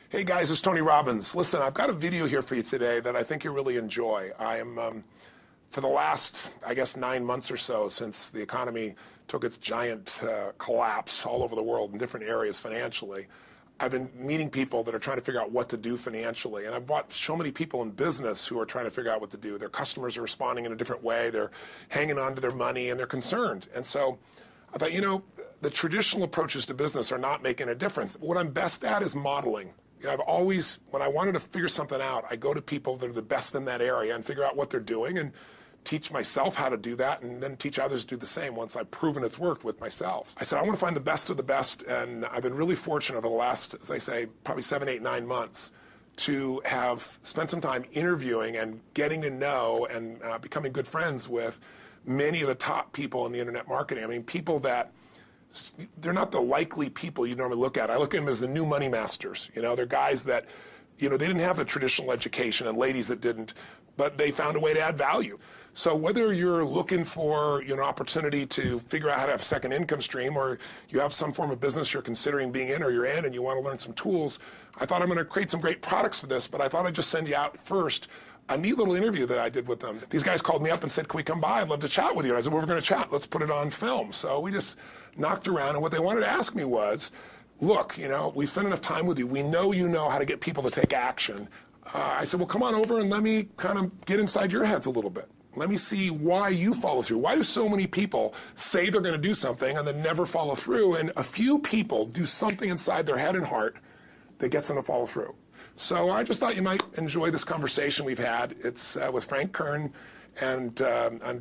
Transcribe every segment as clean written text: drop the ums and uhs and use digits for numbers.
Hey guys, it's Tony Robbins. Listen, I've got a video here for you today that I think you'll really enjoy. I am, for the last, I guess, 9 months or so since the economy took its giant collapse all over the world in different areas financially, I've been meeting people that are trying to figure out what to do financially. And I've watched so many people in business who are trying to figure out what to do. Their customers are responding in a different way. They're hanging on to their money and they're concerned. And so I thought, you know, the traditional approaches to business are not making a difference. What I'm best at is modeling. You know, I've always, when I wanted to figure something out, I go to people that are the best in that area and figure out what they're doing and teach myself how to do that and then teach others to do the same once I've proven it's worked with myself. I said, I want to find the best of the best, and I've been really fortunate over the last, as I say, probably 7, 8, 9 months to have spent some time interviewing and getting to know and becoming good friends with many of the top people in the internet marketing. I mean, people that they're not the likely people you normally look at. I look at them as the new money masters. You know, they're guys that, you know, they didn't have the traditional education and ladies that didn't, but they found a way to add value. So whether you're looking for, you know, opportunity to figure out how to have a second income stream, or you have some form of business you're considering being in or you're in and you want to learn some tools, I thought I'm going to create some great products for this, but I thought I'd just send you out first a neat little interview that I did with them. These guys called me up and said, can we come by? I'd love to chat with you. And I said, well, we're going to chat. Let's put it on film. So we just knocked around, and what they wanted to ask me was, look, you know, we've spent enough time with you. We know you know how to get people to take action. I said, well, come on over and let me kind of get inside your heads a little bit. Let me see why you follow through. Why do so many people say they're going to do something and then never follow through? And a few people do something inside their head and heart that gets them to follow through. So I just thought you might enjoy this conversation we've had. It's with Frank Kern and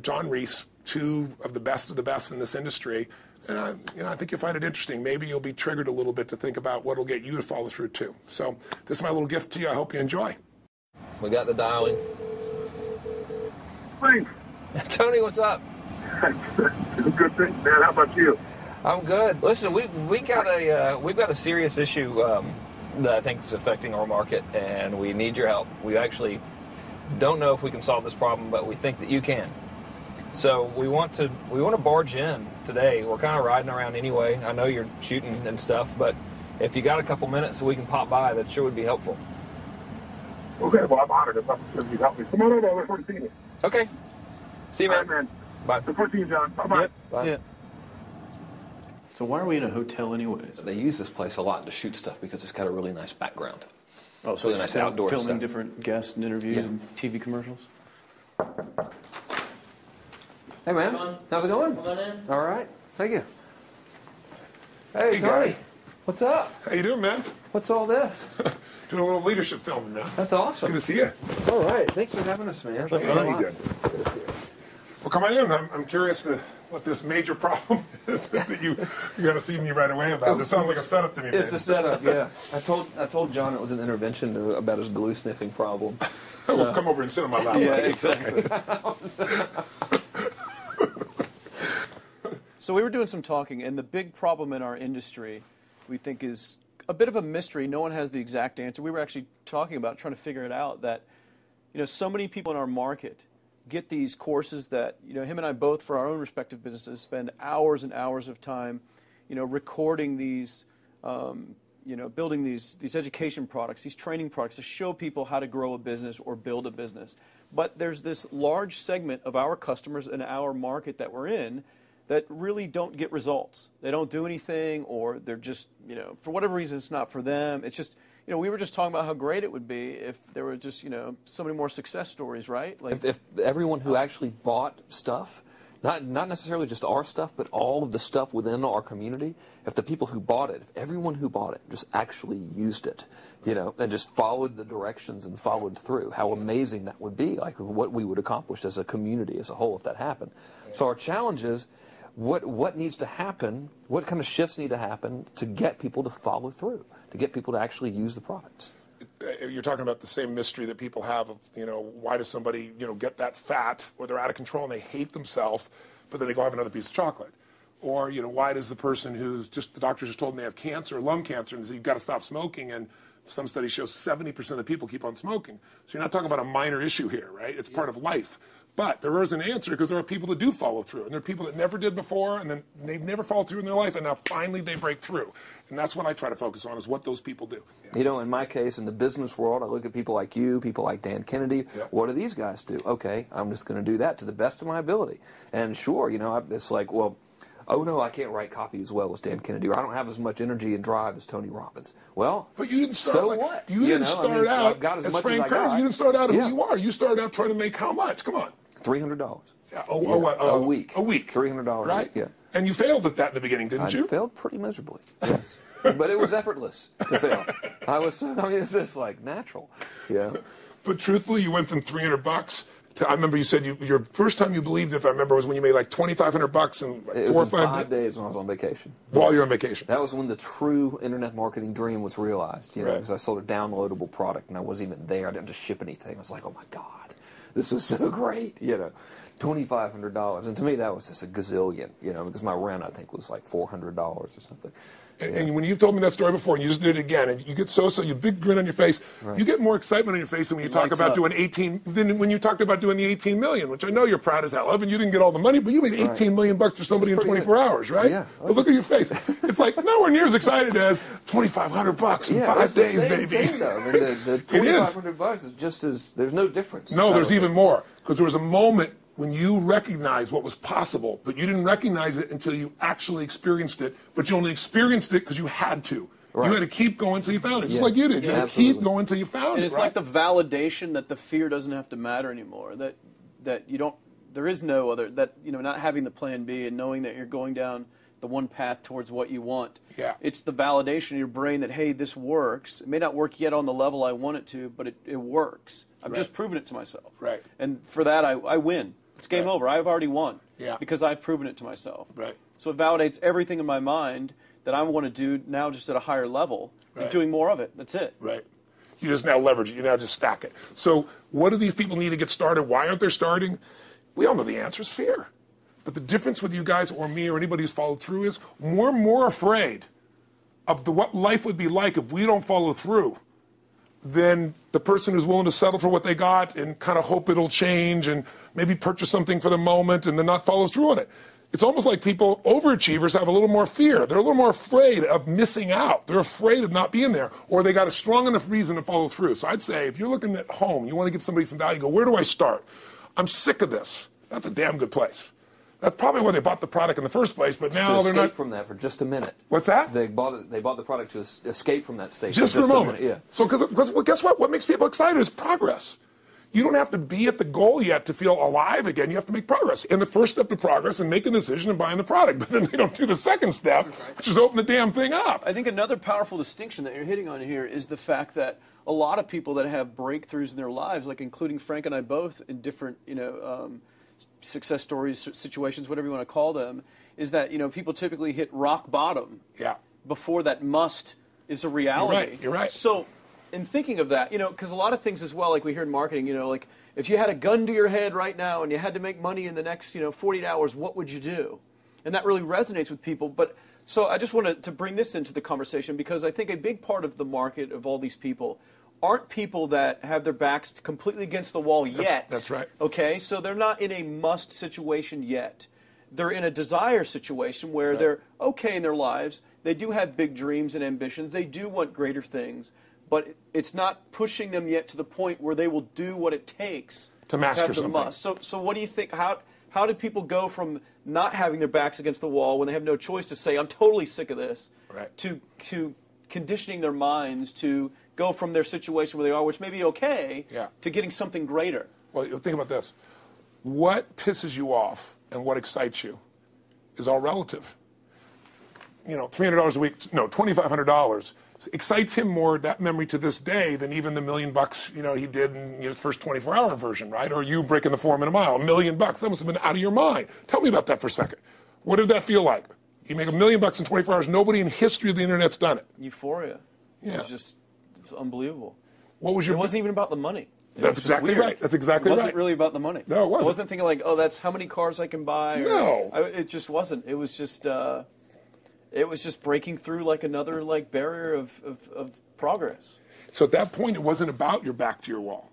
John Reese, two of the best in this industry. And you know, I think you'll find it interesting. Maybe you'll be triggered a little bit to think about what will get you to follow through too. So this is my little gift to you. I hope you enjoy. We got the dialing. Thanks. Tony, what's up? Good thing, man. How about you? I'm good. Listen, we've got a serious issue that I think is affecting our market, and we need your help. We actually don't know if we can solve this problem, but we think that you can. So we want to barge in today. We're kind of riding around anyway. I know you're shooting and stuff, but if you got a couple minutes so we can pop by, that sure would be helpful. Okay, well, I'm honored. If you help me. Come on over. I look forward to seeing you. Okay. See you, man. All right, man. Bye. Look forward to seeing you, John. Bye-bye. Yep, Bye. see ya. So why are we in a hotel anyways? They use this place a lot to shoot stuff because it's got a really nice background. Oh, so really nice outdoor filming stuff. different guests and interviews Yeah. and TV commercials? Hey, man. How's it going? Come on in. All right. Thank you. Hey, Hey, Tony. guy. What's up? How you doing, man? What's all this? Doing a little leadership filming now. That's awesome. Good to see you. All right. Thanks for having us, man. Hey, how you doing? Well, come on in. I'm curious to what this major problem is that you're going to see me right away about. This sounds like a setup to me, man. It's a setup, yeah. I told John it was an intervention about his glue sniffing problem. Well, come over and sit on my lap. Yeah, right? exactly. So we were doing some talking, and the big problem in our industry, we think, is a bit of a mystery. No one has the exact answer. We were actually talking about trying to figure it out, that, you know, so many people in our market get these courses that, you know, him and I both, for our own respective businesses, spend hours and hours of time, you know, recording these, you know, building these education products, these training products to show people how to grow a business or build a business. But there's this large segment of our customers in our market that we're in that really don't get results. They don't do anything, or they're just, you know, for whatever reason, it's not for them. It's just, you know, we were just talking about how great it would be if there were just, you know, so many more success stories, right? Like If everyone who actually bought stuff, not necessarily just our stuff, but all of the stuff within our community, if the people who bought it, if everyone who bought it just actually used it, you know, and just followed the directions and followed through, how amazing that would be, like what we would accomplish as a community as a whole if that happened. So our challenge is, what needs to happen, what kind of shifts need to happen to get people to follow through, to get people to actually use the products? You're talking about the same mystery that people have of, you know, why does somebody, you know, get that fat, or they're out of control and they hate themselves, but then they go have another piece of chocolate? Or, you know, why does the person who's just, the doctor just told them they have cancer, lung cancer, and said, you've got to stop smoking, and some studies show 70% of the people keep on smoking. So you're not talking about a minor issue here, right? It's part of life. But there is an answer because there are people that do follow through, and there are people that never did before, and then they've never followed through in their life, and now finally they break through. And that's what I try to focus on, is what those people do. You know, in my case, in the business world, I look at people like you, people like Dan Kennedy. Yep. What do these guys do? Okay, I'm just going to do that to the best of my ability. And sure, you know, it's like, well, oh no, I can't write copy as well as Dan Kennedy, or I don't have as much energy and drive as Tony Robbins. Well, but you didn't start so like, what? You didn't start out I've got as as much Frank as I got. Kern. You didn't start out who Yeah. you are. You started out trying to make how much? Come on. $300. Yeah. A week. A week. $300 a right? week, yeah. And you failed at that in the beginning, didn't you? I failed pretty miserably, yes. But it was effortless to fail. It's just like natural, yeah. But truthfully, you went from $300 to, I remember you said your first time you believed, if I remember, was when you made like $2,500 in like It 4 or was 5 5 days when I was on vacation. While you're on vacation. That was when the true internet marketing dream was realized, you know, Right. because I sold a downloadable product and I wasn't even there. I didn't have to ship anything. I was like, oh my God, this was so great, you know. $2,500, and to me that was just a gazillion, you know, because my rent I think was like $400 or something. And when you've told me that story before, and you just did it again, and you get you big grin on your face. Right. You get more excitement on your face than when you talk about doing 18. Than when you talked about doing the 18 million, which I know you're proud as hell of, and you didn't get all the money, but you made 18 million bucks for somebody in 24 hours, right? Yeah. But look at your face. It's like nowhere near as excited as $2,500 in 5 days, baby. Thing, though. I mean, the $2,500 is just as there's no difference. No, there's even more, because there was a moment when you recognized what was possible, but you didn't recognize it until you actually experienced it, but you only experienced it because you had to. Right. You had to keep going until you found it, just like you did. You had to keep going until you found it. And it's right? like the validation that the fear doesn't have to matter anymore, that you don't, there is no other, that, you know, not having the plan B and knowing that you're going down the one path towards what you want. Yeah. It's the validation in your brain that, hey, this works. It may not work yet on the level I want it to, but it works. I've just proven it to myself. Right. And for that, I win. It's game over. I've already won. Yeah. Because I've proven it to myself. Right. So it validates everything in my mind that I want to do now just at a higher level. Right. And doing more of it. That's it. Right. You just now leverage it. You now just stack it. So what do these people need to get started? Why aren't they starting? We all know the answer is fear. But the difference with you guys or me or anybody who's followed through is we're more afraid of what life would be like if we don't follow through than the person who's willing to settle for what they got and kind of hope it'll change and maybe purchase something for the moment and then not follow through on it. It's almost like people, overachievers, have a little more fear. They're a little more afraid of missing out. They're afraid of not being there, or they got a strong enough reason to follow through. So I'd say if you're looking at home, you want to give somebody some value, go, where do I start? I'm sick of this. That's a damn good place. That's probably why they bought the product in the first place, but now they're not. Escape from that for just a minute. What's that? They bought the product to escape from that state. Just for a moment. Yeah. So, because guess what? What makes people excited is progress. You don't have to be at the goal yet to feel alive again. You have to make progress. And the first step to progress is making a decision and buying the product. But then they don't do the second step, which is open the damn thing up. I think another powerful distinction that you're hitting on here is the fact that a lot of people that have breakthroughs in their lives, like including Frank and I both in different, success stories, situations, whatever you want to call them, is that, people typically hit rock bottom before that must is a reality. You're right. So in thinking of that, because a lot of things as well, like we hear in marketing, like if you had a gun to your head right now and you had to make money in the next, 48 hours, what would you do? And that really resonates with people. But so I just wanted to bring this into the conversation because I think a big part of the market of all these people aren't people that have their backs completely against the wall yet. That's right. Okay, so they're not in a must situation yet. They're in a desire situation where they're okay in their lives. They do have big dreams and ambitions. They do want greater things. But it's not pushing them yet to the point where they will do what it takes to master have the something. Must. So what do you think? How did people go from not having their backs against the wall when they have no choice to say, I'm totally sick of this, to conditioning their minds to go from their situation where they are, which may be okay, to getting something greater? Well, think about this. What pisses you off and what excites you is all relative. $300 a week, no, $2,500 excites him more, that memory to this day, than even the $1 million, he did in his first 24-hour version, right? Or you breaking the 4-minute mile, $1 million. That must have been out of your mind. Tell me about that for a second. What did that feel like? You make $1 million in 24 hours. Nobody in history of the internet's done it. Euphoria. Yeah. It was unbelievable. What was your? It wasn't even about the money. That's exactly right. That's exactly right. It wasn't really about the money. No, it wasn't. I wasn't thinking like, oh, that's how many cars I can buy. No. It just wasn't. It was just breaking through like another barrier of progress. So at that point, it wasn't about your back to your wall.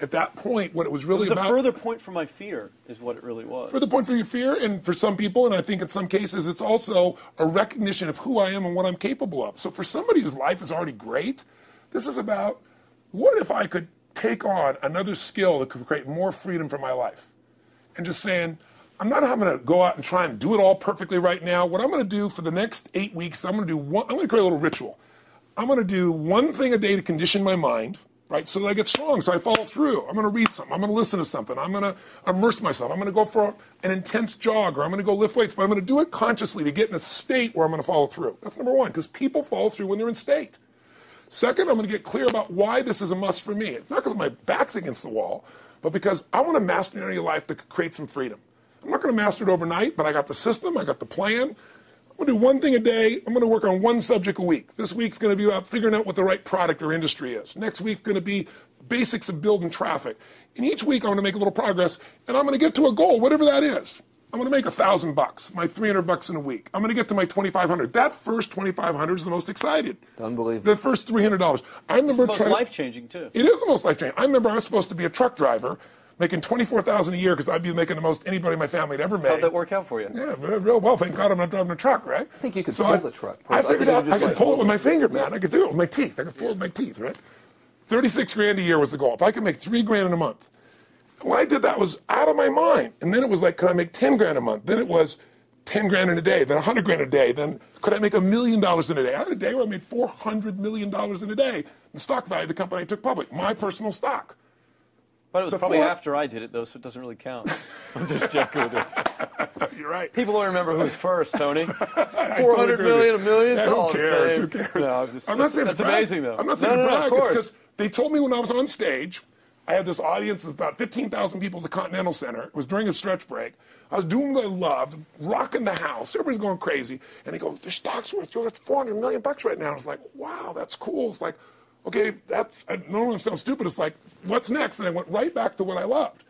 at that point, what it was really It was about. a further point for my fear, is what it really was. Further point for your fear, and for some people, and I think in some cases, it's also a recognition of who I am and what I'm capable of. So for somebody whose life is already great, this is about, what if I could take on another skill that could create more freedom for my life? And just saying, I'm not having to go out and try and do it all perfectly right now. What I'm going to do for the next 8 weeks, I'm going to create a little ritual. I'm going to do one thing a day to condition my mind, right, so that I get strong, so I follow through. I'm going to read something. I'm going to listen to something. I'm going to immerse myself. I'm going to go for an intense jog, or I'm going to go lift weights, but I'm going to do it consciously to get in a state where I'm going to follow through. That's number one, because people follow through when they're in state. Second, I'm going to get clear about why this is a must for me. It's not because my back's against the wall, but because I want to master an area of life that could create some freedom. I'm not going to master it overnight, but I got the system, I got the plan. I'm going to do one thing a day. I'm going to work on one subject a week. This week's going to be about figuring out what the right product or industry is. Next week's going to be basics of building traffic. And each week I'm going to make a little progress, and I'm going to get to a goal, whatever that is. I'm going to make $1,000, my $300 in a week. I'm going to get to my $2,500. That first $2,500 is the most excited. Unbelievable. The first $300. I remember It's the most life-changing, too. It is the most life-changing. I remember I was supposed to be a truck driver, making $24,000 a year because I'd be making the most anybody in my family had ever made. How'd that work out for you? Yeah, real well. Thank God I'm not driving a truck, right? I think you could pull the truck. I figured out I could pull it with my finger. finger, man. I could do it with my teeth. I could pull it with my teeth, right? 36 grand a year was the goal. If I could make 3 grand in a month. When I did that, I was out of my mind. And then it was like, could I make 10 grand a month? Then it was 10 grand in a day, then 100 grand a day. Then could I make $1 million in a day? I had a day where I made $400 million in a day. The stock value of the company I took public, my personal stock. But it was probably after I did it, though, so it doesn't really count. I'm just joking with you. You're right. People don't remember who's first, Tony. 400 million, $1 million, yeah, it's all who cares? the same. Who cares? No, I'm not saying that's it's brag. amazing, though. I'm not saying no, brag. of course. It's because they told me when I was on stage, I had this audience of about 15,000 people at the Continental Center. It was during a stretch break. I was doing what I loved, rocking the house. Everybody's going crazy. And they go, the stock's worth $400 million right now. I was like, wow, that's cool. It's like, okay, I don't want to sound stupid. It's like, what's next? And I went right back to what I loved.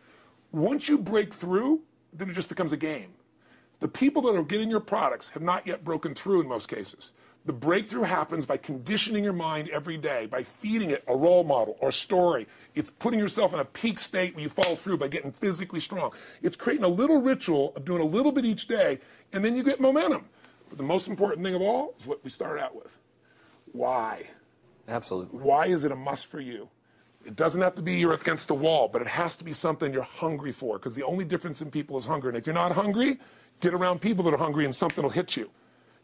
Once you break through, then it just becomes a game. The people that are getting your products have not yet broken through in most cases. The breakthrough happens by conditioning your mind every day, by feeding it a role model or story. It's putting yourself in a peak state where you follow through by getting physically strong. It's creating a little ritual of doing a little bit each day, and then you get momentum. But the most important thing of all is what we started out with. Why? Absolutely. Why is it a must for you? It doesn't have to be you're against the wall, but it has to be something you're hungry for, because the only difference in people is hunger. And if you're not hungry, get around people that are hungry and something will hit you.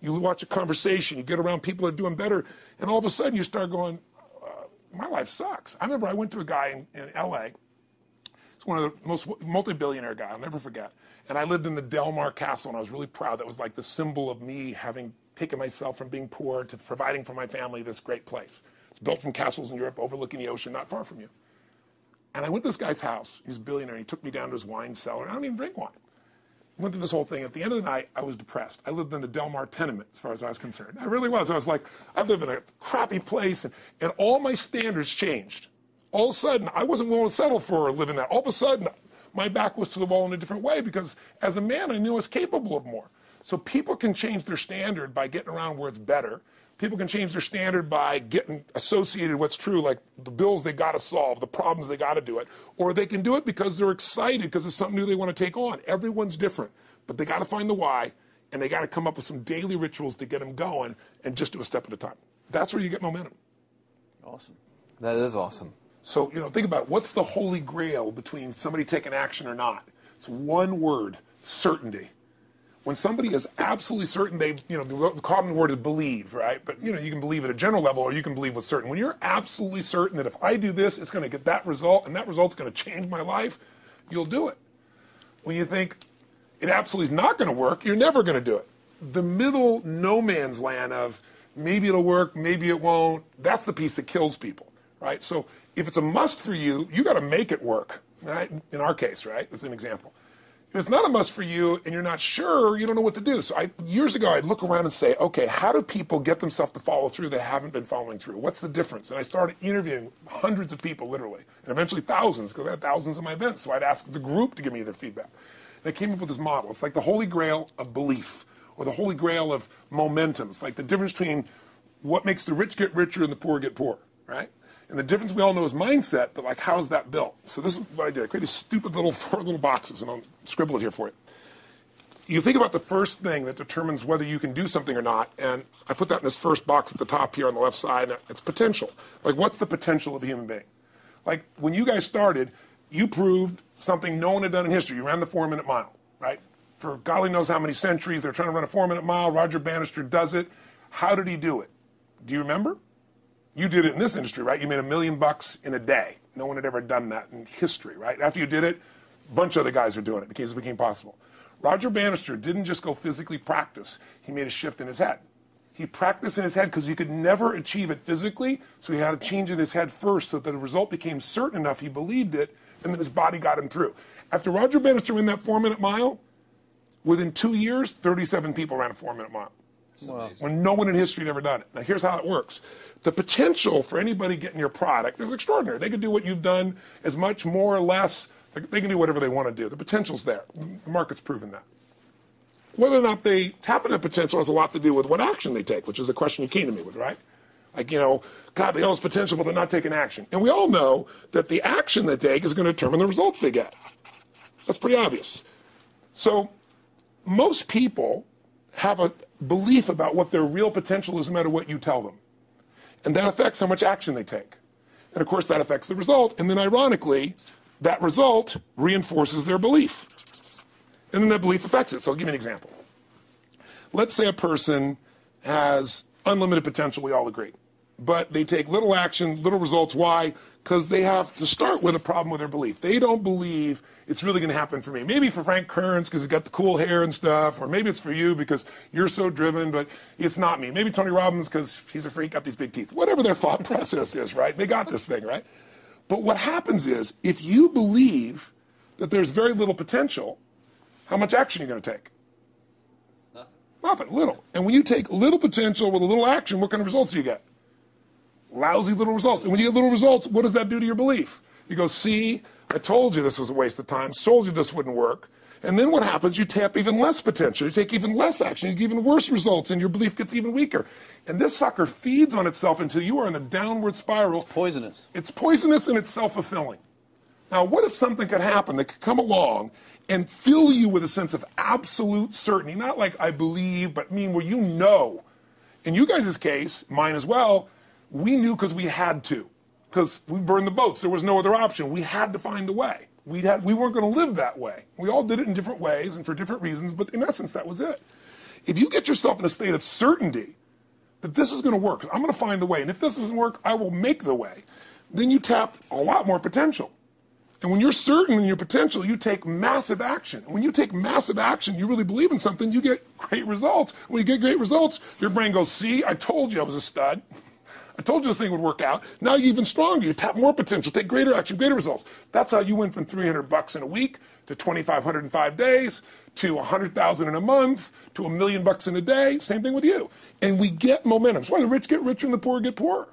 You watch a conversation, you get around people that are doing better, and all of a sudden you start going, my life sucks. I remember I went to a guy in L.A. He's one of the most multi-billionaire guy, I'll never forget. And I lived in the Del Mar Castle, and I was really proud. That was like the symbol of me having taken myself from being poor to providing for my family this great place. It's built from castles in Europe overlooking the ocean, not far from you. And I went to this guy's house. He's a billionaire. He took me down to his wine cellar. I don't even drink wine. Went through this whole thing. At the end of the night, I was depressed. I lived in the Del Mar tenement, as far as I was concerned. I really was. I was like, I live in a crappy place, and all my standards changed. All of a sudden, I wasn't willing to settle for living that. All of a sudden, my back was to the wall in a different way, because as a man, I knew I was capable of more. So people can change their standard by getting around where it's better. People can change their standard by getting associated with what's true, like the bills they got to solve, the problems they got to do it. Or they can do it because they're excited, because it's something new they want to take on. Everyone's different, but they got to find the why, and they got to come up with some daily rituals to get them going, and just do a step at a time. That's where you get momentum. Awesome. That is awesome. So, think about what's the holy grail between somebody taking action or not. It's one word: certainty. When somebody is absolutely certain, the common word is believe, right? But, you can believe at a general level, or you can believe with certain. When you're absolutely certain that if I do this, it's going to get that result, and that result's going to change my life, you'll do it. When you think it absolutely is not going to work, you're never going to do it. The middle no man's land of maybe it'll work, maybe it won't, that's the piece that kills people, right? So if it's a must for you, you got to make it work, right? In our case, right? That's an example. If it's not a must for you and you're not sure, you don't know what to do. So years ago, I'd look around and say, okay, how do people get themselves to follow through that haven't been following through? What's the difference? And I started interviewing hundreds of people, literally, and eventually thousands, because I had thousands of my events. So I'd ask the group to give me their feedback. And I came up with this model. It's like the holy grail of belief, or the holy grail of momentum. It's like the difference between what makes the rich get richer and the poor get poor, right? And the difference we all know is mindset, but like, how's that built? So this is what I did. I created stupid little 4 little boxes, and I'll scribble it here for you. You think about the first thing that determines whether you can do something or not, and I put that in this first box at the top here on the left side, and it's potential. Like, what's the potential of a human being? Like, when you guys started, you proved something no one had done in history. You ran the 4-minute mile, right? For golly knows how many centuries, they're trying to run a 4-minute mile. Roger Bannister does it. How did he do it? Do you remember? You did it in this industry, right? You made $1 million in a day. No one had ever done that in history, right? After you did it, a bunch of other guys were doing it because it became possible. Roger Bannister didn't just go physically practice. He made a shift in his head. He practiced in his head because he could never achieve it physically, so he had to change in his head first so that the result became certain enough he believed it, and then his body got him through. After Roger Bannister ran that 4-minute mile, within 2 years, 37 people ran a 4-minute mile. Wow. When no one in history had ever done it. Now, here's how it works. The potential for anybody getting your product is extraordinary. They can do what you've done as much, more or less. They can do whatever they want to do. The potential's there. The market's proven that. Whether or not they tap into that potential has a lot to do with what action they take, which is the question you came to me with, right? Like, you know, God, they all have potential, but they're not taking action. And we all know that the action they take is going to determine the results they get. That's pretty obvious. So most people have a belief about what their real potential is no matter what you tell them. And that affects how much action they take. And of course, that affects the result. And then ironically, that result reinforces their belief. And then that belief affects it. So I'll give you an example. Let's say a person has unlimited potential, we all agree. But they take little action, little results. Why? Because they have to start with a problem with their belief. They don't believe it's really going to happen for me. Maybe for Frank Kearns because he's got the cool hair and stuff, or maybe it's for you because you're so driven, but it's not me. Maybe Tony Robbins because he's a freak, got these big teeth. Whatever their thought process is, right? They got this thing, right? But what happens is, if you believe that there's very little potential, how much action are you going to take? Nothing, little. And when you take little potential with a little action, what kind of results do you get? Lousy little results. And when you get little results, what does that do to your belief? You go, see, I told you this was a waste of time, told you this wouldn't work. And then what happens? You tap even less potential. You take even less action. You get even worse results, and your belief gets even weaker. And this sucker feeds on itself until you are in a downward spiral. It's poisonous. It's poisonous and it's self-fulfilling. Now, what if something could happen that could come along and fill you with a sense of absolute certainty? Not like I believe, but where you know. In you guys' case, mine as well, we knew because we had to. Because we burned the boats. There was no other option. We had to find a way. We weren't going to live that way. We all did it in different ways and for different reasons, but in essence, that was it. If you get yourself in a state of certainty that this is going to work, I'm going to find the way, and if this doesn't work, I will make the way, then you tap a lot more potential. And when you're certain in your potential, you take massive action. And when you take massive action, you really believe in something, you get great results. When you get great results, your brain goes, see, I told you I was a stud. I told you this thing would work out. Now you're even stronger. You tap more potential, take greater action, greater results. That's how you went from $300 in a week to $2,500 in 5 days to $100,000 in a month to $1 million in a day. Same thing with you. And we get momentum. That's why the rich get richer and the poor get poorer.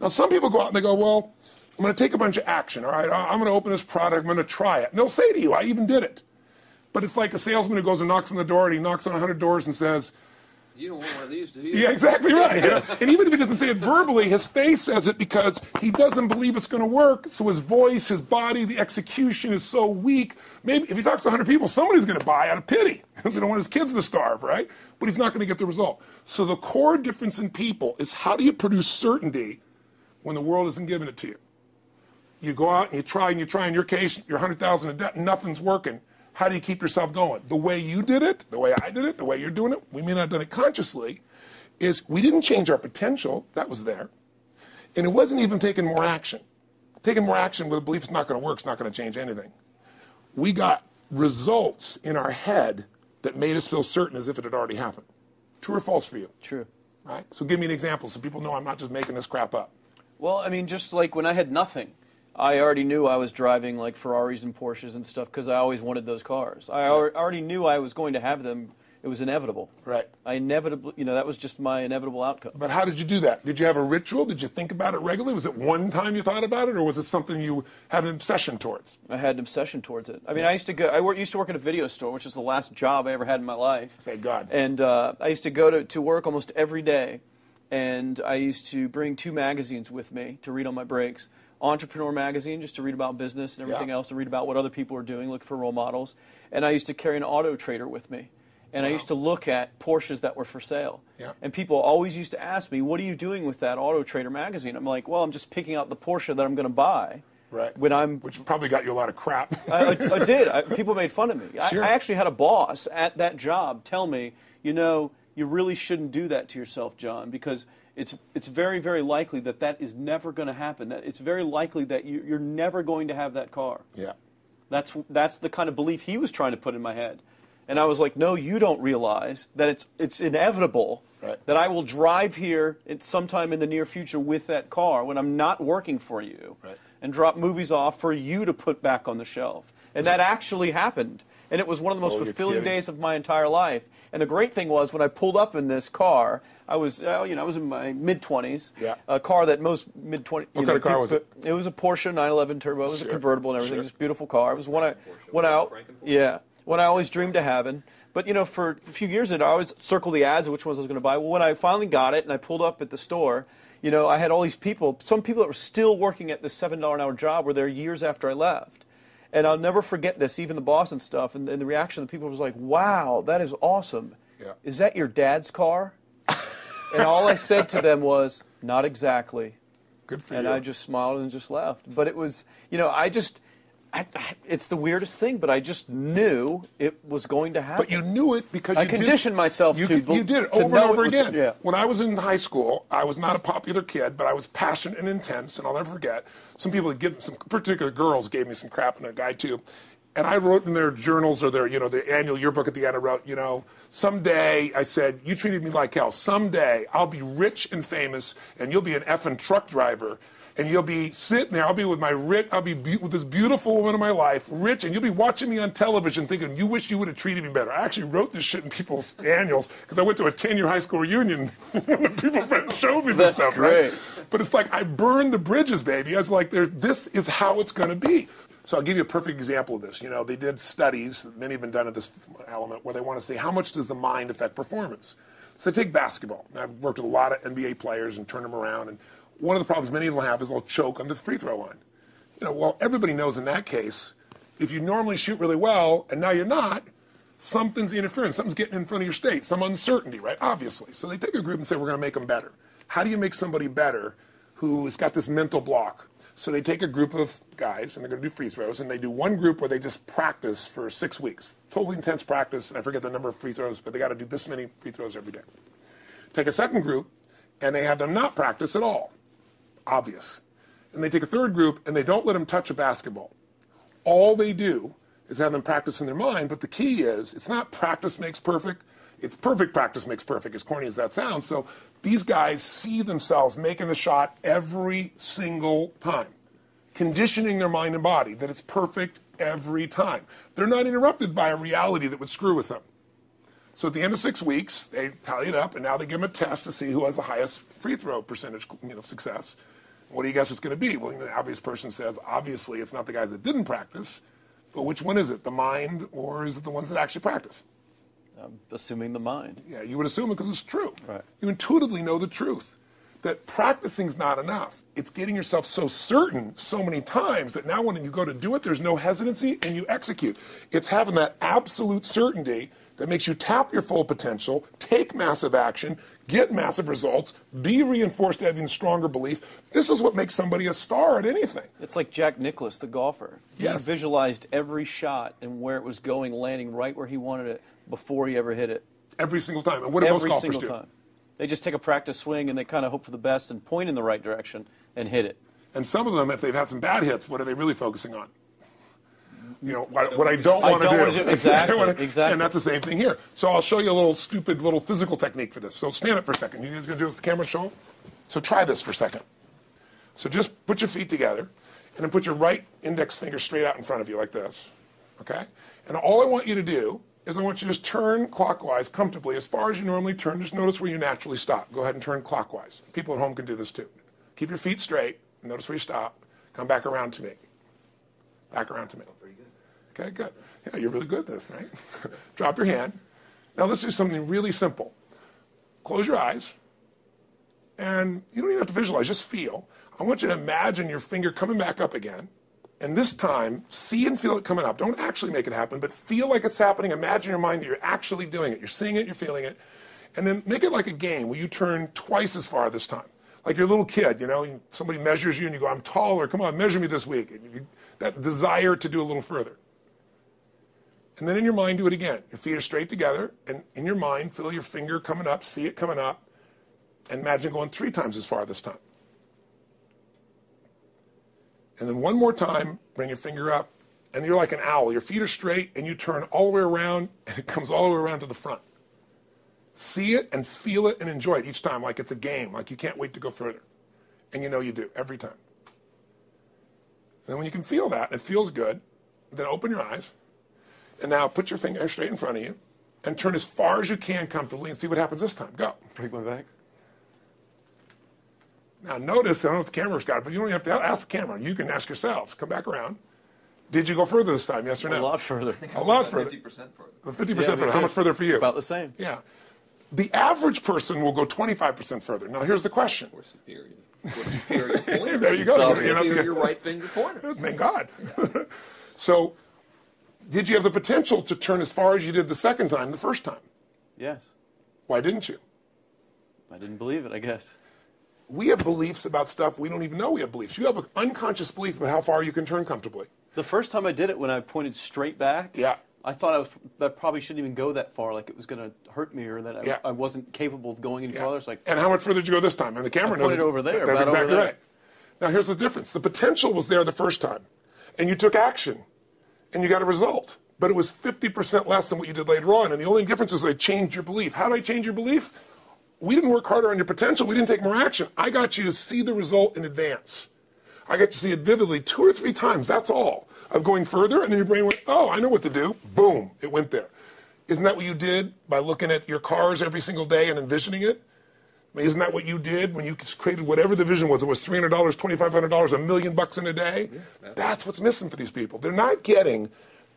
Now some people go out and they go, well, I'm going to take a bunch of action. All right, I'm going to open this product. I'm going to try it. And they'll say to you, I even did it. But it's like a salesman who goes and knocks on the door, and he knocks on 100 doors and says, you don't want one of these, do you? Yeah, exactly right. You know? And even if he doesn't say it verbally, his face says it because he doesn't believe it's going to work. So his voice, his body, the execution is so weak. Maybe if he talks to 100 people, somebody's going to buy out of pity. They don't want his kids to starve, right? But he's not going to get the result. So the core difference in people is how do you produce certainty when the world isn't giving it to you? You go out and you try. In your case, you're 100,000 in debt and nothing's working. How do you keep yourself going? The way you did it, the way I did it, the way you're doing it, we may not have done it consciously, is we didn't change our potential. That was there. And it wasn't even taking more action. Taking more action with a belief it's not going to work, it's not going to change anything. We got results in our head that made us feel certain as if it had already happened. True or false for you? True. Right? So give me an example so people know I'm not just making this crap up. Well, I mean, just like when I had nothing, I already knew I was driving like Ferraris and Porsches and stuff because I always wanted those cars. I already knew I was going to have them. It was inevitable. Right. I inevitably, that was just my inevitable outcome. But how did you do that? Did you have a ritual? Did you think about it regularly? Was it one time you thought about it, or was it something you had an obsession towards? I had an obsession towards it. I mean, I used to work in a video store, which was the last job I ever had in my life. Thank God. And I used to go to work almost every day. and I used to bring 2 magazines with me to read on my breaks. Entrepreneur magazine, just to read about business and everything else, to read about what other people are doing, look for role models. And I used to carry an Auto Trader with me. And I used to look at Porsches that were for sale. Yeah. And people always used to ask me, what are you doing with that Auto Trader magazine? I'm like, well, I'm just picking out the Porsche that I'm going to buy. Right. When Which probably got you a lot of crap. I did. People made fun of me. Sure. I actually had a boss at that job tell me, you really shouldn't do that to yourself, John, because it's very, very likely that is never going to happen. That it's very likely that you're never going to have that car. Yeah. That's the kind of belief he was trying to put in my head. And I was like, no, you don't realize that it's inevitable that I will drive here sometime in the near future with that car when I'm not working for you and drop movies off for you to put back on the shelf. And that actually happened. And it was one of the most fulfilling days of my entire life. And the great thing was when I pulled up in this car, I was in my mid-20s. Yeah. A car that most mid-20s. What kind of car was it? It was a Porsche 911 Turbo. It was a convertible and everything. It was a beautiful car. It was one I always dreamed of having. But, for a few years, I always circled the ads of which ones I was going to buy. Well, when I finally got it and I pulled up at the store, I had all these people. Some people that were still working at this $7 an hour job were there years after I left. And I'll never forget this, even the boss and stuff. And the reaction of the people was like, wow, that is awesome. Yeah. Is that your dad's car? And all I said to them was, not exactly. Good for you. And I just smiled and just left. But it was, it's the weirdest thing, but I just knew it was going to happen. But you knew it because I conditioned myself to you did it over and over again. Yeah. When I was in high school, I was not a popular kid, but I was passionate and intense, and I'll never forget. Some particular girls gave me some crap, and a guy too. And I wrote in their journals or their annual yearbook at the end, I wrote, someday, I said, you treated me like hell. Someday I'll be rich and famous, and you'll be an effing truck driver. And you'll be sitting there, I'll be with with this beautiful woman of my life, rich, and you'll be watching me on television thinking, you wish you would have treated me better. I actually wrote this shit in people's annuals because I went to a 10-year high school reunion and people showed me this stuff, great. Right? But it's like, I burned the bridges, baby. I was like, this is how it's going to be. So I'll give you a perfect example of this. They did studies, many have been done at this element, where they want to say, how much does the mind affect performance? So take basketball. I've worked with a lot of NBA players and turned them around, and one of the problems many of them have is they'll choke on the free throw line. Well, everybody knows in that case, if you normally shoot really well and now you're not, something's interfering. Something's getting in front of your state, some uncertainty, right? Obviously. So they take a group and say, we're going to make them better. How do you make somebody better who has got this mental block? So they take a group of guys and they're going to do free throws, and they do one group where they just practice for 6 weeks. Totally intense practice, and I forget the number of free throws, but they got to do this many free throws every day. Take a second group, and they have them not practice at all. Obvious. And they take a third group and they don't let them touch a basketball. All they do is have them practice in their mind, but the key is it's not practice makes perfect, it's perfect practice makes perfect, as corny as that sounds. So these guys see themselves making the shot every single time, conditioning their mind and body that it's perfect every time. They're not interrupted by a reality that would screw with them. So at the end of 6 weeks, they tally it up, and now they give them a test to see who has the highest free throw percentage, success. What do you guess it's going to be? Well, the obvious person says, obviously, it's not the guys that didn't practice, but which one is it, the mind, or is it the ones that actually practice? I'm assuming the mind. Yeah, you would assume it because it's true. Right. You intuitively know the truth, that practicing's not enough. It's getting yourself so certain so many times that now when you go to do it, there's no hesitancy, and you execute. It's having that absolute certainty that makes you tap your full potential, take massive action, get massive results, be reinforced to having stronger belief. This is what makes somebody a star at anything. It's like Jack Nicklaus, the golfer. Yes. He visualized every shot and where it was going, landing right where he wanted it before he ever hit it. Every single time. And what do most golfers do? Every single time. They just take a practice swing and they kind of hope for the best and point in the right direction and hit it. And some of them, if they've had some bad hits, what are they really focusing on? What I don't want to do. Exactly. And that's the same thing here. So I'll show you a little physical technique for this. So stand up for a second. You guys going to do this with the camera show? So try this for a second. So just put your feet together, and then put your right index finger straight out in front of you like this. Okay? And all I want you to do is I want you to just turn clockwise comfortably as far as you normally turn. Just notice where you naturally stop. Go ahead and turn clockwise. People at home can do this too. Keep your feet straight. Notice where you stop. Come back around to me. Back around to me. Okay, good. Yeah, you're really good at this, right? Drop your hand. Now let's do something really simple. Close your eyes. And you don't even have to visualize, just feel. I want you to imagine your finger coming back up again. And this time, see and feel it coming up. Don't actually make it happen, but feel like it's happening. Imagine in your mind that you're actually doing it. You're seeing it, you're feeling it. And then make it like a game where you turn twice as far this time. Like you're a little kid, you know, somebody measures you and you go, I'm taller, come on, measure me this week. And that desire to do a little further. And then in your mind, do it again. Your feet are straight together, and in your mind, feel your finger coming up, see it coming up, and imagine going 3 times as far this time. And then one more time, bring your finger up, and you're like an owl. Your feet are straight, and you turn all the way around, and it comes all the way around to the front. See it and feel it and enjoy it each time, like it's a game, like you can't wait to go further. And you know you do, every time. And then when you can feel that, it feels good, then open your eyes. And now put your finger straight in front of you and turn as far as you can comfortably and see what happens this time. Go. Break my back. Now notice, I don't know if the camera's got it, but you don't even have to ask the camera. You can ask yourselves. Come back around. Did you go further this time, yes or no? A lot further. A lot further. 50% further. 50% further. How much further for you? About the same. Yeah. The average person will go 25% further. Now here's the question. We're superior. We're superior pointers. There you go. Superior right finger pointer. Thank God. Yeah. So, did you have the potential to turn as far as you did the second time, the first time? Yes. Why didn't you? I didn't believe it, I guess. We have beliefs about stuff we don't even know we have beliefs. You have an unconscious belief about how far you can turn comfortably. The first time I did it, when I pointed straight back, Yeah. I thought I probably shouldn't even go that far, like it was going to hurt me or that I wasn't capable of going any farther. It's like, and how much further did you go this time? And the camera knows pointed over there. That's about exactly over there. right. Now here's the difference. The potential was there the first time, and you took action, and you got a result. But it was 50% less than what you did later on, and the only difference is they changed your belief. How did I change your belief? We didn't work harder on your potential. We didn't take more action. I got you to see the result in advance. I got you to see it vividly 2 or 3 times. That's all. Of going further, and then your brain went, oh, I know what to do. Boom, it went there. Isn't that what you did by looking at your cars every single day and envisioning it? I mean, isn't that what you did when you created whatever the vision was? It was $300, $2,500, $1 million in a day? Yeah, that's what's missing for these people. They're not getting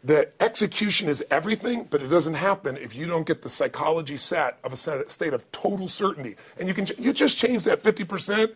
that execution is everything, but it doesn't happen if you don't get the psychology set of a state of total certainty. And you just change that 50%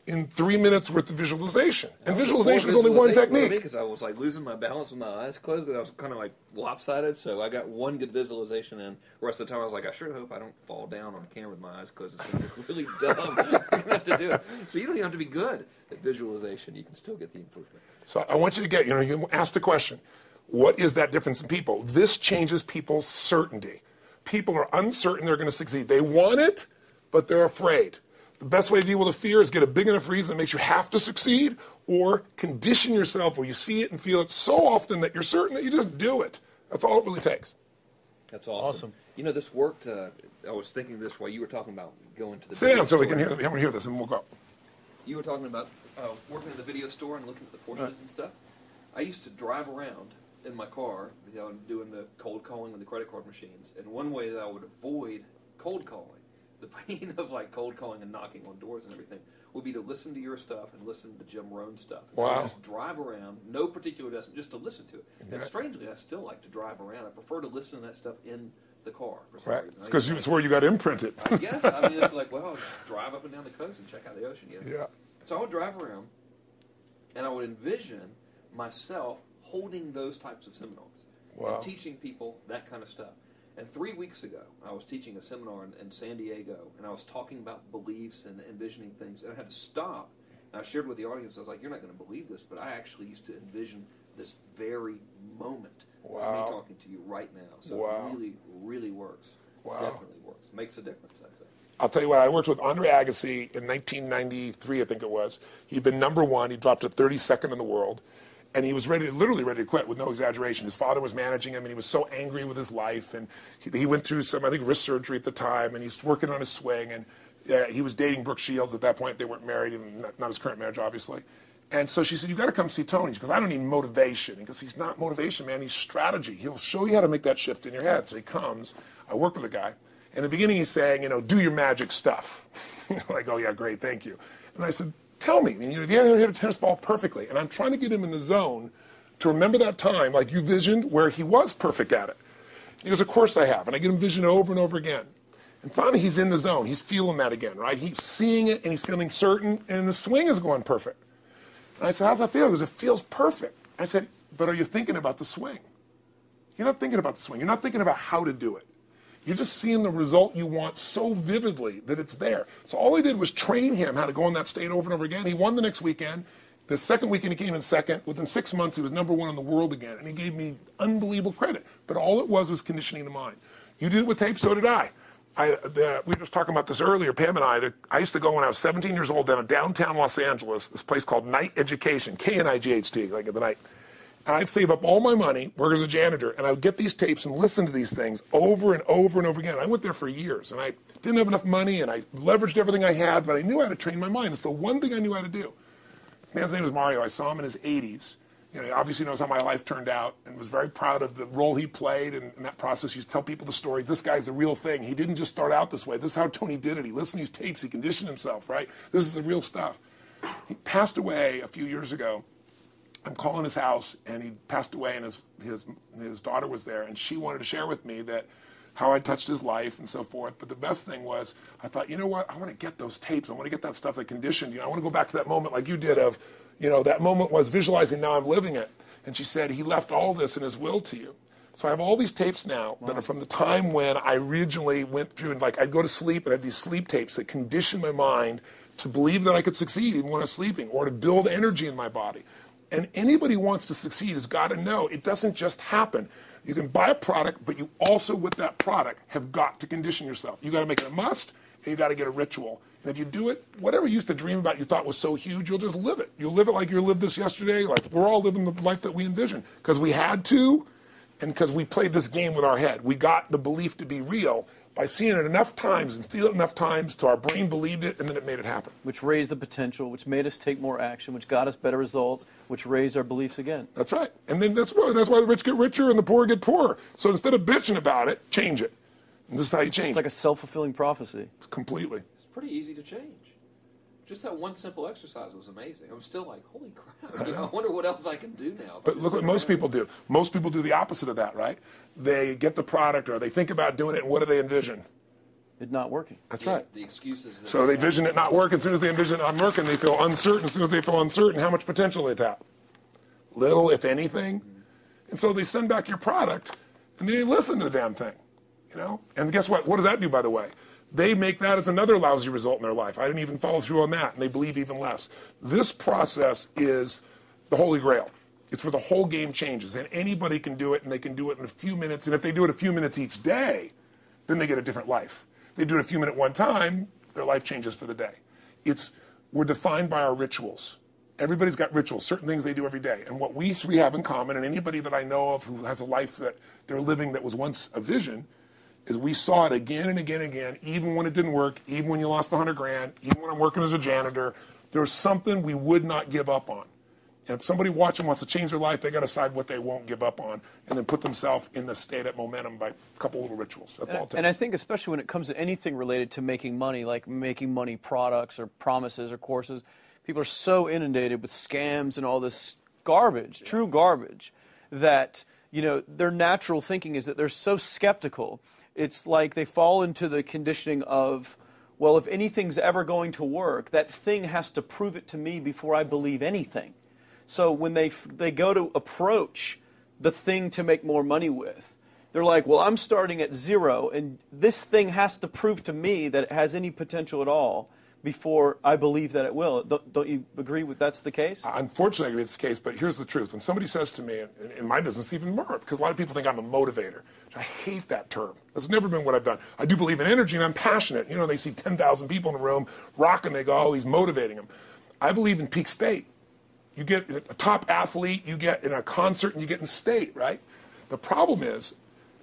in 3 minutes worth of visualization. And visualization is only one technique. Because I was like losing my balance with my eyes closed, but I was kind of like lopsided, so I got one good visualization in. The rest of the time I was like, I sure hope I don't fall down on camera with my eyes closed. It's going to look really dumb. I'm going to have to do it. So you don't even have to be good at visualization. You can still get the improvement. So I want you to get, you ask the question, what is that difference in people? This changes people's certainty. People are uncertain they're going to succeed. They want it, but they're afraid. The best way to deal with a fear is get a big enough reason that makes you have to succeed, or condition yourself where you see it and feel it so often that you're certain that you just do it. That's all it really takes. That's awesome. You know, this worked. I was thinking this while you were talking about going to the Sit down so we can hear this, and we'll go. You were talking about working in the video store and looking at the Porsches and stuff. I used to drive around in my car, doing the cold calling with the credit card machines. And one way that I would avoid cold calling, the pain of like cold calling and knocking on doors and everything, would be to listen to your stuff and listen to Jim Rohn's stuff. Wow. Just drive around, no particular destination, just to listen to it. And strangely, I still like to drive around. I prefer to listen to that stuff in the car for some reason. It's because it's where you got imprinted. I guess. I mean, it's like, well, I'll just drive up and down the coast and check out the ocean. Yeah. So I would drive around, and I would envision myself holding those types of seminars and teaching people that kind of stuff. And 3 weeks ago, I was teaching a seminar in San Diego, and I was talking about beliefs and envisioning things, and I had to stop. And I shared with the audience, I was like, you're not going to believe this, but I actually used to envision this very moment of me talking to you right now. So it really, really works. Definitely works. Makes a difference, I'd say. I'll tell you what, I worked with Andre Agassi in 1993, I think it was. He'd been #1. He dropped to 32nd in the world. And he was literally ready to quit with no exaggeration. His father was managing him, and he was so angry with his life. And he went through some, I think, wrist surgery at the time, and he's working on his swing. And he was dating Brooke Shields at that point. They weren't married, and not his current marriage, obviously. And so she said, you got to come see Tony. She goes, I don't need motivation. He goes, he's not motivation, man. He's strategy. He'll show you how to make that shift in your head. So he comes. I work with the guy. In the beginning, he's saying, do your magic stuff. Like, oh, yeah, great, thank you. And I said, tell me, if you ever hit a tennis ball perfectly, and I'm trying to get him in the zone to remember that time, like you visioned, where he was perfect at it. He goes, of course I have. And I get him vision over and over again. And finally, he's in the zone. He's feeling that again, right? He's seeing it, and he's feeling certain, and the swing is going perfect. And I said, how's that feel? He goes, it feels perfect. I said, but are you thinking about the swing? You're not thinking about the swing. You're not thinking about how to do it. You're just seeing the result you want so vividly that it's there. So all I did was train him how to go in that state over and over again. He won the next weekend. The second weekend he came in second. Within 6 months, he was #1 in the world again. And he gave me unbelievable credit. But all it was conditioning the mind. You did it with tape, so did I. We were just talking about this earlier, Pam and I. I used to go when I was 17 years old down in downtown Los Angeles, this place called Night Education, K-N-I-G-H-T, like at the night. And I'd save up all my money, work as a janitor, and I would get these tapes and listen to these things over and over and over again. I went there for years, and I didn't have enough money, and I leveraged everything I had, but I knew how to train my mind. It's the one thing I knew how to do. This man's name is Mario. I saw him in his 80s. You know, he obviously knows how my life turned out and was very proud of the role he played in that process. He used to tell people the story. This guy's the real thing. He didn't just start out this way. This is how Tony did it. He listened to these tapes. He conditioned himself, right? This is the real stuff. He passed away a few years ago. I'm calling his house, and he passed away, and his daughter was there, and she wanted to share with me that how I touched his life and so forth. But the best thing was, I thought, you know what? I want to get those tapes. I want to get that stuff that conditioned. You know, I want to go back to that moment like you did of, you know, that moment was visualizing, now I'm living it. And she said, he left all this in his will to you. So I have all these tapes now that are from the time when I originally went through, and like I'd go to sleep and I had these sleep tapes that conditioned my mind to believe that I could succeed even when I was sleeping, or to build energy in my body. And anybody who wants to succeed has got to know it doesn't just happen. You can buy a product, but you also, with that product, have got to condition yourself. You got to make it a must, and you got to get a ritual. And if you do it, whatever you used to dream about you thought was so huge, you'll just live it. You'll live it like you lived this yesterday. Like we're all living the life that we envisioned because we had to, and because we played this game with our head. We got the belief to be real by seeing it enough times and feel it enough times till our brain believed it, and then it made it happen. Which raised the potential, which made us take more action, which got us better results, which raised our beliefs again. That's right. And then that's why the rich get richer and the poor get poorer. So instead of bitching about it, change it. And this is how you change it. It's like a self-fulfilling prophecy. Completely. It's pretty easy to change. Just that one simple exercise was amazing. I'm still like, holy crap, you know, I wonder what else I can do now. But look what most people do. Most people do the opposite of that, right? They get the product or they think about doing it, and what do they envision? It not working. That's right. The excuses. So they envision it not working. As soon as they envision it not working, they feel uncertain. As soon as they feel uncertain, how much potential they tap? Little, if anything. And so they send back your product, and they listen to the damn thing, you know? And guess what? What does that do, by the way? They make that as another lousy result in their life. I didn't even follow through on that, and they believe even less. This process is the holy grail. It's where the whole game changes, and anybody can do it, and they can do it in a few minutes. And if they do it a few minutes each day, then they get a different life. They do it a few minutes one time, their life changes for the day. We're defined by our rituals. Everybody's got rituals, certain things they do every day. And what we three have in common, and anybody that I know of who has a life that they're living that was once a vision, is we saw it again and again and again, even when it didn't work, even when you lost 100 grand, even when I'm working as a janitor. There's something we would not give up on. And if somebody watching wants to change their life, they got to decide what they won't give up on and then put themselves in the state of momentum by a couple little rituals. That's all it takes. And I think especially when it comes to anything related to making money, like making money products or promises or courses, people are so inundated with scams and all this garbage, true garbage, that, you know, their natural thinking is that they're so skeptical. It's like they fall into the conditioning of, well, if anything's ever going to work, that thing has to prove it to me before I believe anything. So when they go to approach the thing to make more money with, they're like, well, I'm starting at zero, and this thing has to prove to me that it has any potential at all before I believe that it will. Don't you agree with that's the case? Unfortunately, I agree it's the case, but here's the truth. When somebody says to me, in my business, even more, because a lot of people think I'm a motivator. I hate that term. That's never been what I've done. I do believe in energy, and I'm passionate. You know, they see 10,000 people in a room rocking, they go, oh, he's motivating them. I believe in peak state. You get a top athlete, you get in a concert, and you get in state, right? The problem is,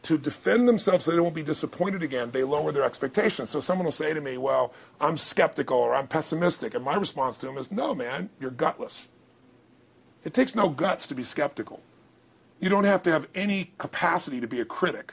to defend themselves so they won't be disappointed again, they lower their expectations. So someone will say to me, well, I'm skeptical or I'm pessimistic. And my response to them is, no, man, you're gutless. It takes no guts to be skeptical. You don't have to have any capacity to be a critic.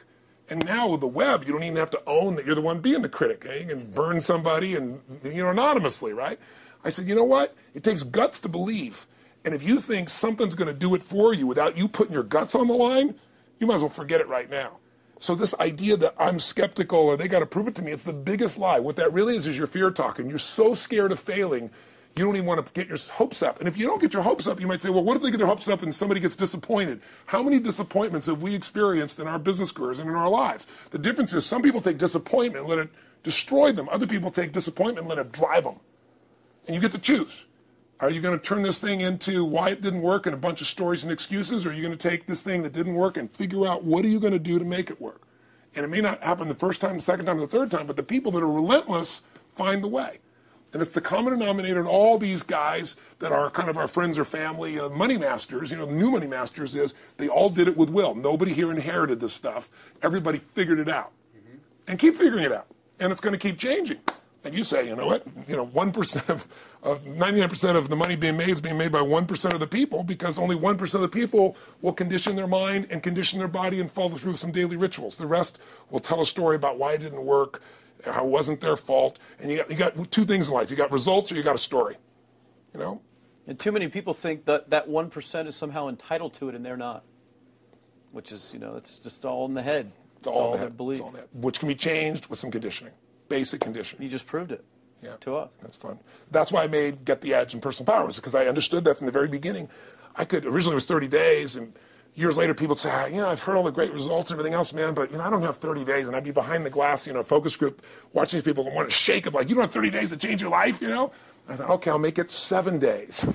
And now with the web, you don't even have to own that you're the one being the critic. You can burn somebody and, you know, anonymously, right? I said, you know what? It takes guts to believe. And if you think something's going to do it for you without you putting your guts on the line, you might as well forget it right now. So this idea that I'm skeptical or they got to prove it to me, it's the biggest lie. What that really is your fear talking. You're so scared of failing, you don't even want to get your hopes up. And if you don't get your hopes up, you might say, well, what if they get their hopes up and somebody gets disappointed? How many disappointments have we experienced in our business careers and in our lives? The difference is some people take disappointment and let it destroy them. Other people take disappointment and let it drive them. And you get to choose. Are you going to turn this thing into why it didn't work and a bunch of stories and excuses, or are you going to take this thing that didn't work and figure out what are you going to do to make it work? And it may not happen the first time, the second time, the third time, but the people that are relentless find the way. And it's the common denominator in all these guys that are kind of our friends or family, money masters, the new money masters is they all did it with will. Nobody here inherited this stuff. Everybody figured it out. And keep figuring it out. And it's going to keep changing. And you say, you know what, 1% of 99% of the money being made is being made by 1% of the people, because only 1% of the people will condition their mind and condition their body and follow through some daily rituals. The rest will tell a story about why it didn't work, how it wasn't their fault. And you got two things in life. You got results or you got a story, And too many people think that 1% is somehow entitled to it, and they're not. Which is, it's just all in the head. It's all in the their head. belief. It's all in the head. Which can be changed with some conditioning. Basic conditioning. You just proved it to us. That's fun. That's why I made Get the Edge and Personal Power, because I understood that from the very beginning. Originally it was 30 days, and years later people would say, I've heard all the great results and everything else, man, but I don't have 30 days. And I'd be behind the glass, focus group, watching these people and want to shake them like, you don't have 30 days to change your life, I thought, okay, I'll make it 7 days.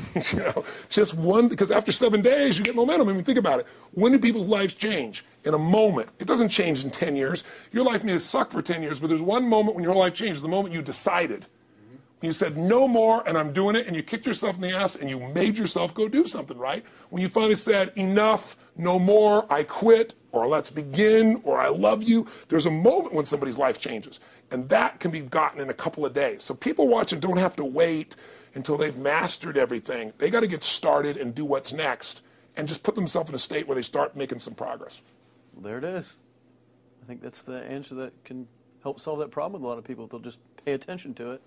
Just one, because after 7 days, you get momentum. I mean, think about it. When do people's lives change? In a moment. It doesn't change in 10 years. Your life may have sucked for 10 years, but there's one moment when your whole life changed, the moment you decided. When you said, no more, and I'm doing it, and you kicked yourself in the ass, and you made yourself go do something, right? When you finally said, enough, no more, I quit, or let's begin, or I love you, there's a moment when somebody's life changes. And that can be gotten in a couple of days. So people watching don't have to wait until they've mastered everything. They got to get started and do what's next and just put themselves in a state where they start making some progress. Well, there it is. I think that's the answer that can help solve that problem with a lot of people. They'll just pay attention to it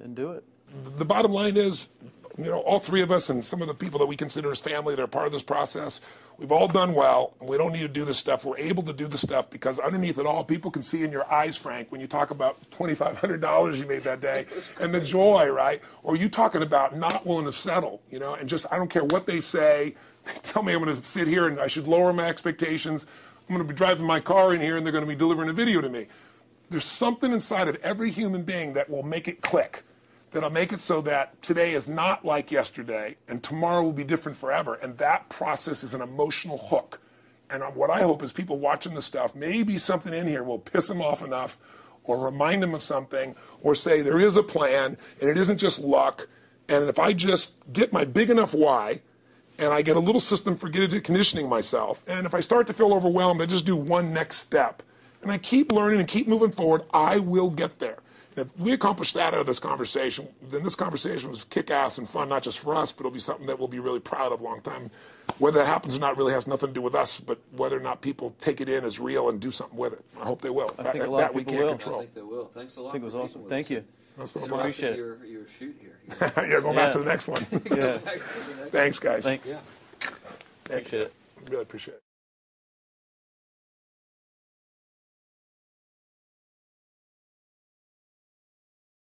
and do it. The bottom line is, all three of us and some of the people that we consider as family that are part of this process, we've all done well, and we don't need to do this stuff. We're able to do the stuff because underneath it all, people can see in your eyes, Frank, when you talk about $2,500 you made that day and the joy, right? Or you talking about not willing to settle, and just I don't care what they say. They tell me I'm going to sit here and I should lower my expectations. I'm going to be driving my car in here and they're going to be delivering a video to me. There's something inside of every human being that will make it click. That'll make it so that today is not like yesterday and tomorrow will be different forever. And that process is an emotional hook. And what I hope is people watching this stuff, maybe something in here will piss them off enough or remind them of something or say there is a plan and it isn't just luck. And if I just get my big enough why and I get a little system for conditioning myself, and if I start to feel overwhelmed, I just do one next step. And I keep learning and keep moving forward, I will get there. If we accomplish that out of this conversation, then this conversation was kick-ass and fun, not just for us, but it'll be something that we'll be really proud of a long time. Whether that happens or not really has nothing to do with us, but whether or not people take it in as real and do something with it. I hope they will. I think a lot of people will. I think they will. Thanks a lot. I think it was awesome. Thank you. That's what I appreciate it. Your shoot here. Yeah, go back to the next one. Yeah. Thanks, guys. Thanks. Yeah. Thank you. Appreciate it. Really appreciate it.